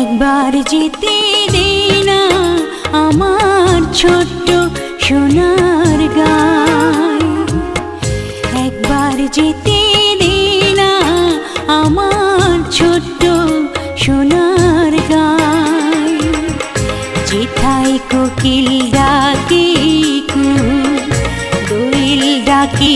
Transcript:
একবার যেতে দে না আমার ছোট্ট সোনার গায়, একবার যেতে দে না আমার ছোট্ট সোনার গায়। যেথায় কোকিল ডাকে দোয়েল ডাকে